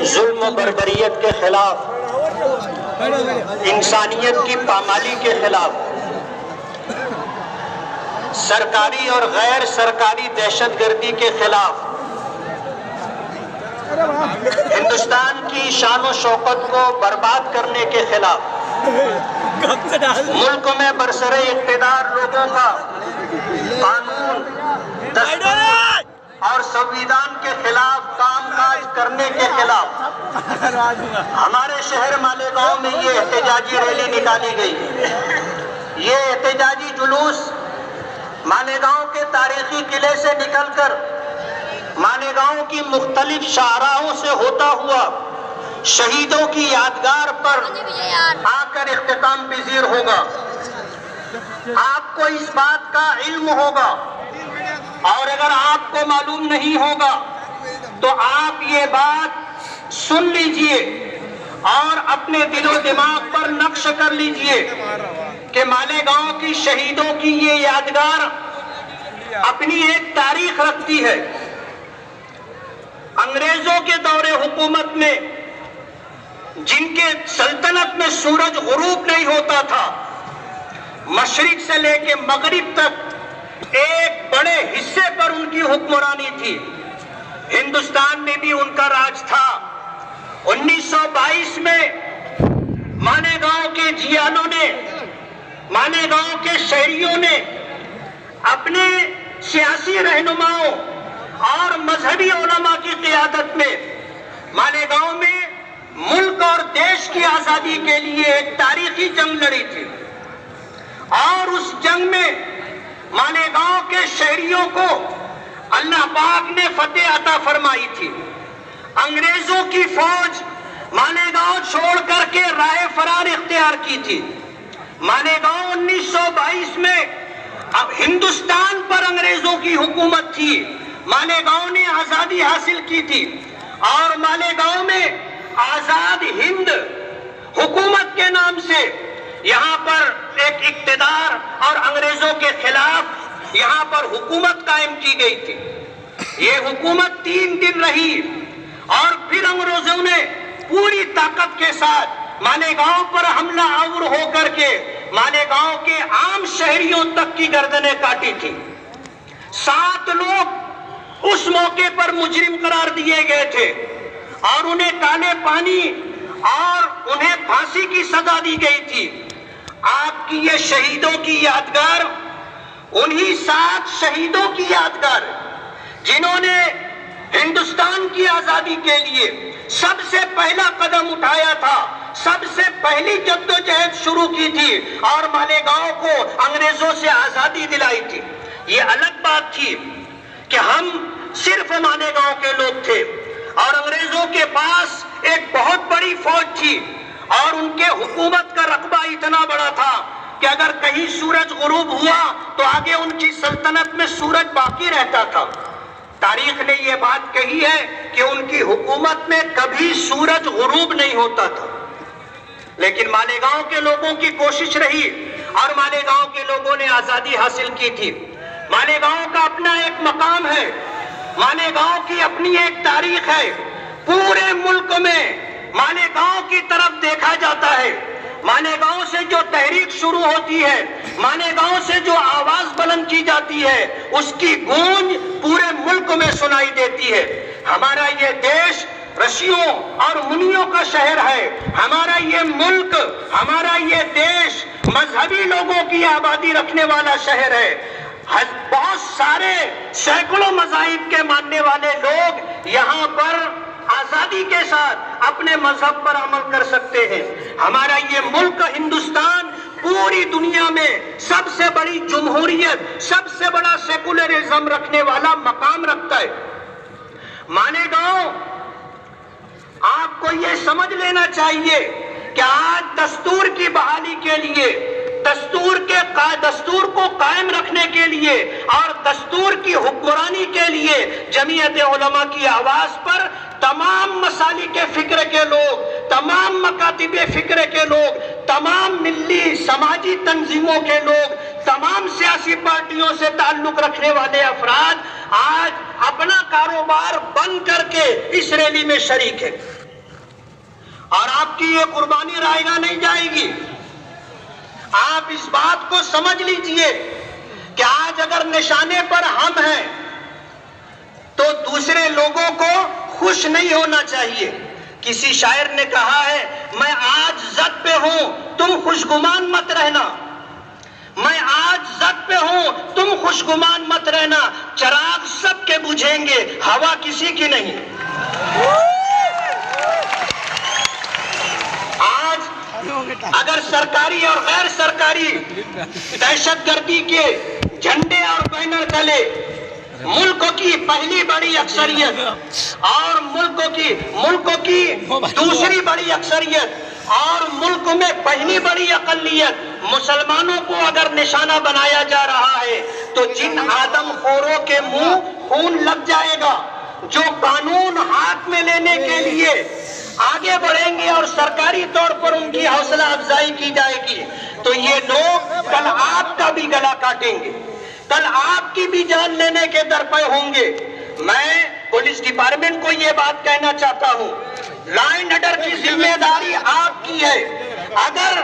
ظلم و بربریت کے خلاف، انسانیت کی پامالی کے خلاف، سرکاری اور غیر سرکاری دہشت گردی کے خلاف، ہندوستان کی شان و شوکت کو برباد کرنے کے خلاف، ملک میں برسر اقتدار لوگوں کا قانون، دستور اور سنویدھان کے خلاف کام کاج کرنے کے خلاف ہمارے شہر مالیگاؤں میں یہ احتجاجی ریلی نکالی گئی۔ یہ احتجاجی جلوس مالیگاؤں کے تاریخی قلعے سے نکل کر مالیگاؤں کی مختلف شاہراہوں سے ہوتا ہوا شہیدوں کی یادگار پر آ کر اختتام پذیر ہوگا۔ آپ کو اس بات کا علم ہوگا، اور اگر آپ کو معلوم نہیں ہوگا تو آپ یہ بات سن لیجئے اور اپنے دل و دماغ پر نقش کر لیجئے کہ مالیگاؤں کی شہیدوں کی یہ یادگار اپنی ایک تاریخ رکھتی ہے۔ انگریزوں کے دور حکومت میں جن کے سلطنت میں سورج غروب نہیں ہوتا تھا، مشرق سے لے کے مغرب تک ایک بڑے حصے پر ان کی حکمرانی تھی۔ ہندوستان میں بھی ان کا راج تھا۔ 1922 میں مالیگاؤں کے جیانوں نے، مالیگاؤں کے شہریوں نے اپنے سیاسی رہنماؤں اور مذہبی علماء کی قیادت میں مالیگاؤں میں ملک اور دیش کی آزادی کے لیے ایک تاریخی جنگ لڑی تھی، اور اس جنگ میں مالیگاؤں کے شہریوں کو اللہ پاک نے فتح عطا فرمائی تھی۔ انگریزوں کی فوج مالیگاؤں چھوڑ کر کے راہ فرار اختیار کی تھی۔ مالیگاؤں 1922 میں اب ہندوستان پر انگریزوں کی حکومت تھی۔ مالیگاؤں نے آزادی حاصل کی تھی، اور مالیگاؤں میں آزاد ہند حکومت کے نام سے یہاں پر ایک اقتدار اور انگریزوں کے خلاف یہاں پر حکومت قائم کی گئی تھی۔ یہ حکومت 3 دن رہی، اور پھر انگریزوں نے پوری طاقت کے ساتھ مالیگاؤں پر حملہ آور ہو کر کے مالیگاؤں کے عام شہریوں تک کی گردنیں کاٹی تھی۔ 7 لوگ اس موقع پر مجرم قرار دیے گئے تھے، اور انہیں کالے پانی اور انہیں پھانسی کی سزا دی گئی تھی۔ آپ کی یہ شہیدوں کی یادگار انہی 7 شہیدوں کی یادگار جنہوں نے ہندوستان کی آزادی کے لیے سب سے پہلا قدم اٹھایا تھا، سب سے پہلی جدوجہد شروع کی تھی، اور مالیگاؤں کو انگریزوں سے آزادی دلائی تھی۔ یہ الگ بات تھی کہ ہم صرف مالیگاؤں کے لوگ تھے، اور انگریزوں کے پاس ایک بہت بڑی فوج تھی، اور ان کے حکومت کا رقبہ اتنا بڑا تھا کہ اگر کہیں سورج غروب ہوا تو آگے ان کی سلطنت میں سورج باقی رہتا تھا۔ تاریخ نے یہ بات کہی ہے کہ ان کی حکومت میں کبھی سورج غروب نہیں ہوتا تھا، لیکن مالیگاؤں کے لوگوں کی کوشش رہی، اور مالیگاؤں کے لوگوں نے آزادی حاصل کی تھی۔ مالیگاؤں کا اپنا ایک مقام ہے، مالیگاؤں کی اپنی ایک تاریخ ہے۔ پورے ملک میں مالیگاؤں کی طرف دیکھا جاتا ہے۔ مالیگاؤں سے جو تحریک شروع ہوتی ہے، مالیگاؤں سے جو آواز بلند کی جاتی ہے، اس کی گونج پورے ملک میں سنائی دیتی ہے۔ ہمارا یہ دیش رشیوں اور منیوں کا شہر ہے۔ ہمارا یہ ملک، ہمارا یہ دیش مذہبی لوگوں کی آبادی رکھنے والا شہر ہے۔ بہت سارے سینکڑوں مذاہب کے ماننے والے لوگ یہاں پر آزادی کے ساتھ اپنے مذہب پر عمل کر سکتے ہیں۔ ہمارا یہ ملک ہندوستان پوری دنیا میں سب سے بڑی جمہوریت، سب سے بڑا سیکولرزم رکھنے والا مقام رکھتا ہے۔ مالیگاؤں، آپ کو یہ سمجھ لینا چاہیے کہ آج دستور کی بحالی کے لیے، دستور کو قائم رکھنے کے لیے اور دستور کی حکمرانی کے لیے جمعیت علماء کی آواز پر تمام مسالک فکر کے لوگ، تمام مکاتب فکر کے لوگ، تمام ملی سماجی تنظیموں کے لوگ، تمام سیاسی پارٹیوں سے تعلق رکھنے والے افراد آج اپنا کاروبار بند کر کے اس ریلی میں شریک ہیں، اور آپ کی یہ قربانی رائگاں نہیں جائے گی۔ آپ اس بات کو سمجھ لیجئے کہ آج اگر نشانے پر ہم ہیں تو دوسرے لوگوں کو خوش نہیں ہونا چاہیے۔ کسی شاعر نے کہا ہے، میں آج زد پہ ہوں تم خوشگمان مت رہنا، میں آج زد پہ ہوں تم خوشگمان مت رہنا، چراغ سب کے بجھیں گے، ہوا کسی کی نہیں۔ آج اگر سرکاری اور غیر سرکاری دہشت گردی کے جھنڈے اور بینر تلے ملک کی پہلی بڑی اکثریت اور ملک کی دوسری بڑی اکثریت اور ملک میں پہلی بڑی اقلیت مسلمانوں کو اگر نشانہ بنایا جا رہا ہے تو جن آدم خوروں کے منہ خون لگ جائے گا، جو قانون ہاتھ میں لینے کے لیے آگے بڑھیں گے اور سرکاری طور پر ان کی حوصلہ افزائی کی جائے گی، تو یہ لوگ کل آپ کا بھی گلا کاٹیں گے، کل آپ کی بھی جان لینے کے درپے ہوں گے۔ میں پولیس ڈپارٹمنٹ کو یہ بات کہنا چاہتا ہوں، لا اینڈ آرڈر کی ذمہ داری آپ کی ہے۔ اگر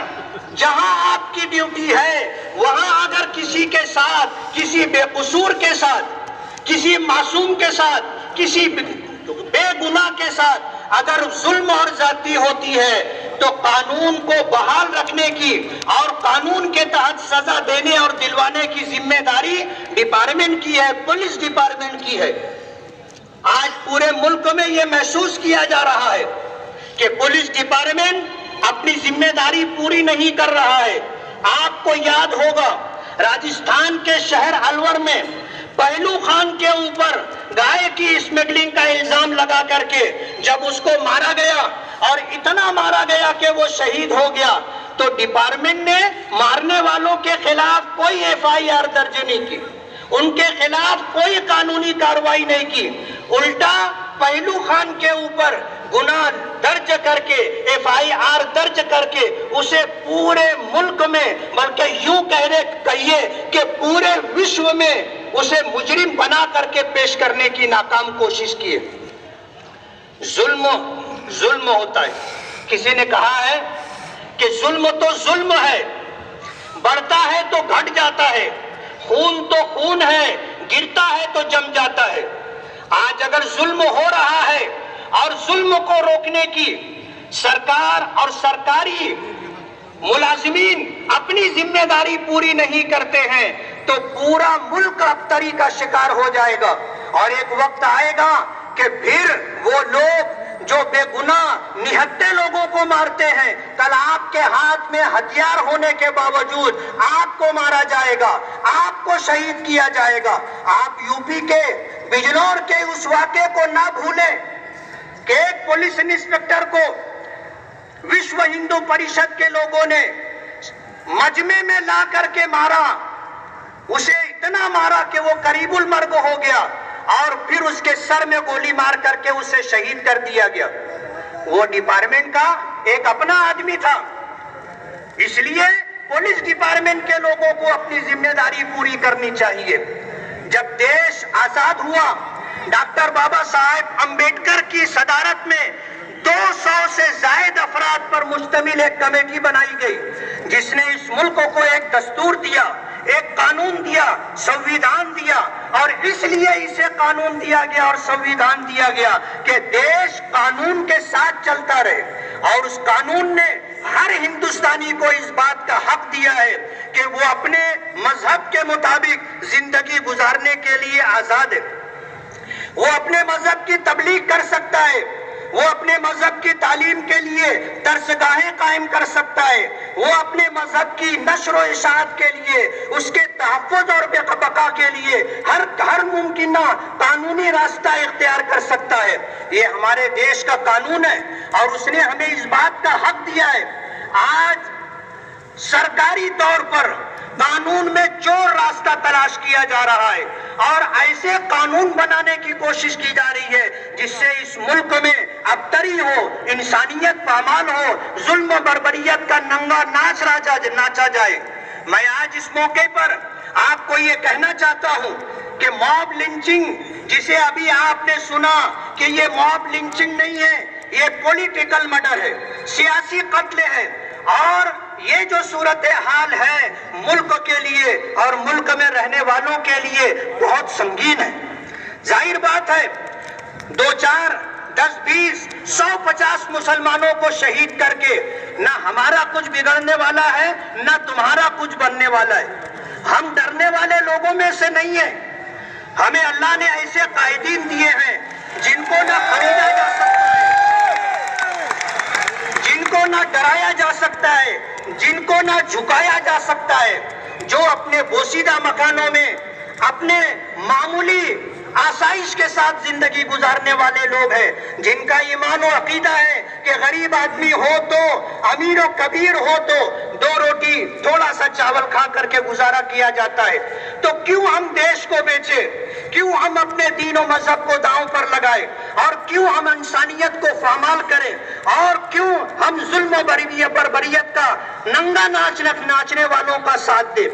جہاں آپ کی ڈیوٹی ہے وہاں اگر کسی کے ساتھ، کسی بے قصور کے ساتھ، کسی معصوم کے ساتھ، کسی بے گناہ کے ساتھ اگر ظلم اور زیادتی ہوتی ہے تو قانون کو بحال رکھنے کی اور قانون کے تحت سزا دینے اور دلوانے کی ذمہ داری ڈپارٹمنٹ کی ہے، پولیس ڈپارٹمنٹ کی ہے۔ آج پورے ملک میں یہ محسوس کیا جا رہا ہے کہ پولیس ڈپارٹمنٹ اپنی ذمہ داری پوری نہیں کر رہا ہے۔ آپ کو یاد ہوگا راجستھان کے شہر الور میں پہلو خان کے اوپر گائے کی اسمگلنگ کا الزام لگا کر کے جب اس کو مارا گیا اور اتنا مارا گیا کہ وہ شہید ہو گیا تو ڈپارٹمنٹ نے مارنے والوں کے خلاف کوئی ایف آئی آر درج نہیں کی، ان کے خلاف کوئی قانونی کارروائی نہیں کی، الٹا پہلو خان کے اوپر گناہ درج کر کے ایف آئی آر درج کر کے اسے پورے ملک میں بلکہ یوں کہیے کہ پورے وشو میں اسے مجرم بنا کر کے پیش کرنے کی ناکام کوشش کی ہے۔ ظلم ہوتا ہے۔ کسی نے کہا ہے کہ ظلم تو ظلم ہے، بڑھتا ہے تو گھٹ جاتا ہے، خون تو خون ہے، گرتا ہے تو جم جاتا ہے۔ آج اگر ظلم ہو رہا ہے اور ظلم کو روکنے کی سرکار اور سرکاری ملازمین اپنی ذمہ داری پوری نہیں کرتے ہیں تو پورا ملک ابتری کا شکار ہو جائے گا، اور ایک وقت آئے گا کہ پھر وہ لوگ جو بے گناہ نہتے لوگوں کو مارتے ہیں، کل آپ کے ہاتھ میں ہتھیار ہونے کے باوجود آپ کو مارا جائے گا، آپ کو شہید کیا جائے گا۔ آپ یو پی کے بجنور کے اس واقعے کو نہ بھولیں کہ ایک پولیس انسپکٹر کو وشو ہندو پریشد کے لوگوں نے مجمع میں لا کر کے مارا، اسے اتنا مارا کہ وہ قریب المرگ ہو گیا اور پھر اس کے سر میں گولی مار کر کے اسے شہید کر دیا گیا۔ وہ ڈپارٹمنٹ کا ایک اپنا آدمی تھا۔ اس لیے پولیس ڈپارٹمنٹ کے لوگوں کو اپنی ذمہ داری پوری کرنی چاہیے۔ جب دیش آزاد ہوا، ڈاکٹر بابا صاحب امبیڈکر کی صدارت میں 200 سے زائد افراد پر مشتمل ایک کمیٹی بنائی گئی جس نے اس ملک کو ایک دستور دیا، ایک قانون دیا، سنویدھان دیا، اور اس لیے اسے قانون دیا گیا اور سنویدھان دیا گیا کہ دیش قانون کے ساتھ چلتا رہے، اور اس قانون نے ہر ہندوستانی کو اس بات کا حق دیا ہے کہ وہ اپنے مذہب کے مطابق زندگی گزارنے کے لیے آزاد ہے۔ وہ اپنے مذہب کی تبلیغ کر سکتا ہے، وہ اپنے مذہب کی تعلیم کے لیے درسگاہیں قائم کر سکتا ہے، وہ اپنے مذہب کی نشر و اشاعت کے لیے، اس کے تحفظ اور بقا کے لیے ہر ممکنہ قانونی راستہ اختیار کر سکتا ہے۔ یہ ہمارے دیش کا قانون ہے اور اس نے ہمیں اس بات کا حق دیا ہے۔ آج سرکاری طور پر قانون میں چور راستہ تلاش کیا جا رہا ہے اور ایسے قانون بنانے کی کوشش کی جا رہی ہے جس سے اس ملک میں اب تک برابری ہو، انسانیت پامال ہو، ظلم و بربریت کا ننگا ناچ ناچا جائے۔ میں آج اس موقع پر آپ کو یہ کہنا چاہتا ہوں کہ موب لنچنگ، جسے ابھی آپ نے سنا کہ یہ موب لنچنگ نہیں ہے، یہ پولیٹیکل مرڈر ہے، سیاسی قتل ہے، اور یہ جو صورتحال ہے ملک کے لیے اور ملک میں رہنے والوں کے لیے بہت سنگین ہے۔ ظاہر بات ہے 2 4 10 20 150 مسلمانوں کو شہید کر کے نہ ہمارا کچھ بگڑنے والا ہے نہ تمہارا کچھ بننے والا ہے۔ ہم ڈرنے والے لوگوں میں سے نہیں ہیں۔ ہمیں اللہ نے ایسے قائدین دیے ہیں جن کو نہ خریدا جا سکتا ہے، جن کو نہ ڈرایا جا سکتا ہے، جن کو نہ جھکایا جا سکتا ہے، جو اپنے بوسیدہ مکانوں میں اپنے معمولی آسائش کے ساتھ زندگی گزارنے والے لوگ ہیں، جن کا ایمان و عقیدہ ہے کہ غریب آدمی ہو تو، امیر و کبیر ہو تو 2 روٹی تھوڑا سا چاول کھا کر کے گزارا کیا جاتا ہے۔ تو کیوں ہم دیش کو بیچے، کیوں ہم اپنے دین و مذہب کو داؤں پر لگائے، اور کیوں ہم انسانیت کو پامال کریں، اور کیوں ہم ظلم و بربریت کا ننگا ناچنے والوں کا ساتھ دیں۔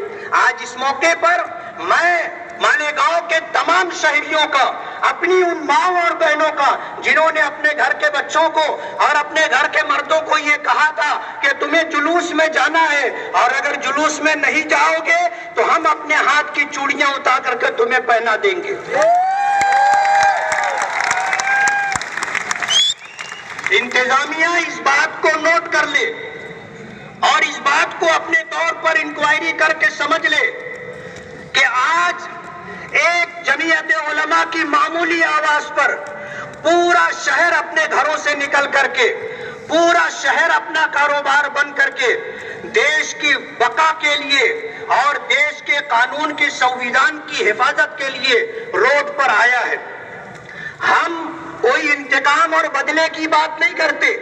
آج اس موقع پر میں مالیگاؤں کے تمام شہریوں کا، اپنی ان ماں اور بہنوں کا جنہوں نے اپنے گھر کے بچوں کو اور اپنے گھر کے مردوں کو یہ کہا تھا کہ تمہیں جلوس میں جانا ہے، اور اگر جلوس میں نہیں جاؤ گے تو ہم اپنے ہاتھ کی چوڑیاں اتار کر کے تمہیں پہنا دیں گے۔ انتظامیہ اس بات کو نوٹ کر لے اور اس بات کو اپنے طور پر انکوائری کر کے سمجھ لے کہ آج ایک جمعیت علماء کی معمولی آواز پر پورا شہر اپنے گھروں سے نکل کر کے، پورا شہر اپنا کاروبار بند کر کے دیش کی بقا کے لیے اور دیش کے قانون کی سنویدھان کی حفاظت کے لیے روڈ پر آیا ہے۔ ہم کوئی انتقام اور بدلے کی بات نہیں کرتے،